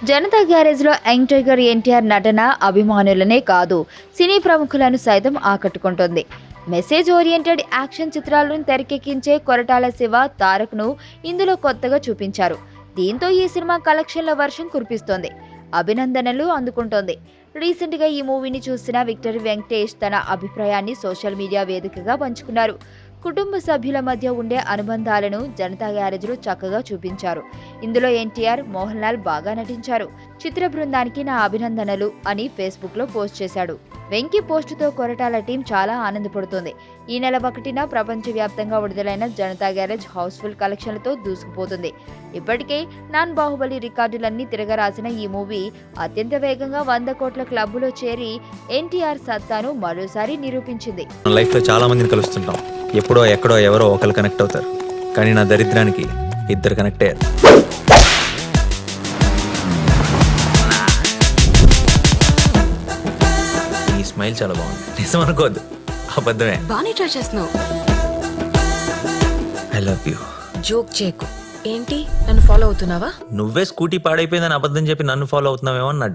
Janata గ్యారేజ్లో young tiger NTR నటన అభిమానులనే కాదు సినీ ప్రముఖులను సైతం ఆకట్టుకుంటుంది. మెసేజ్ ఓరియంటెడ్ యాక్షన్ చిత్రాలను తెరకెక్కించే కొరటాల శివ, తారక్ను ఇందులో కొత్తగా చూపించారు. దీంతో ఈ సినిమా కలెక్షన్ల వర్షం కురిపిస్తోంది, అభినందనలు అందుకుంటోంది. రీసెంట్గా ఈ మూవీని చూసిన విక్టరీ వెంకటేష్ తన అభిప్రాయాన్ని సోషల్ మీడియా వేదికగా పంచుకున్నారు. కుటుంబ సభ్యుల మధ్య ఉండే అనుబంధాలను జనతా గ్యారేజ్లో చక్కగా చూపించారు. ఇందులో ఎన్టీఆర్, మోహన్ లాల్ బాగా నటించారు. చిత్ర బృందానికి నా అభినందనలు అని ఫేస్బుక్లో పోస్ట్ చేశాడు. వెంకీ పోస్టుతో కొరటాల టీం చాలా ఆనందపడుతోంది. ఈ నెల 1న ప్రపంచవ్యాప్తంగా విడుదలైన జనతా గ్యారేజ్ హౌస్ఫుల్ కలెక్షన్లతో దూసుకుపోతుంది. ఇప్పటికే నాన్ బాహుబలి రికార్డులన్నీ తిరగరాసిన ఈ మూవీ అత్యంత వేగంగా 100 కోట్ల క్లబ్లో చేరి ఎన్టీఆర్ సత్తాను మరోసారి నిరూపించింది. లైఫ్లో చాలా మందిని కలుస్తుంటాం. ఎప్పుడో ఎక్కడో ఎవరో ఒకరు కనెక్ట్ అవుతారు. కానీ నా దరిద్రానికి ఇద్దరు కనెక్ట్ అయ్యారు. ఈ స్మైల్ చాలా బాగుంది. నిజం అనుకోవద్దు, అబద్ధమే. బానే ట్రై చేస్తున్నావు. I love you. జోక్ చేయకు. ఏంటి, నన్ను ఫాలో అవుతున్నావా? నువ్వే స్కూటీ పాడైపోయిందని అబద్ధం చెప్పి నన్ను ఫాలో అవుతున్నావేమో అని నా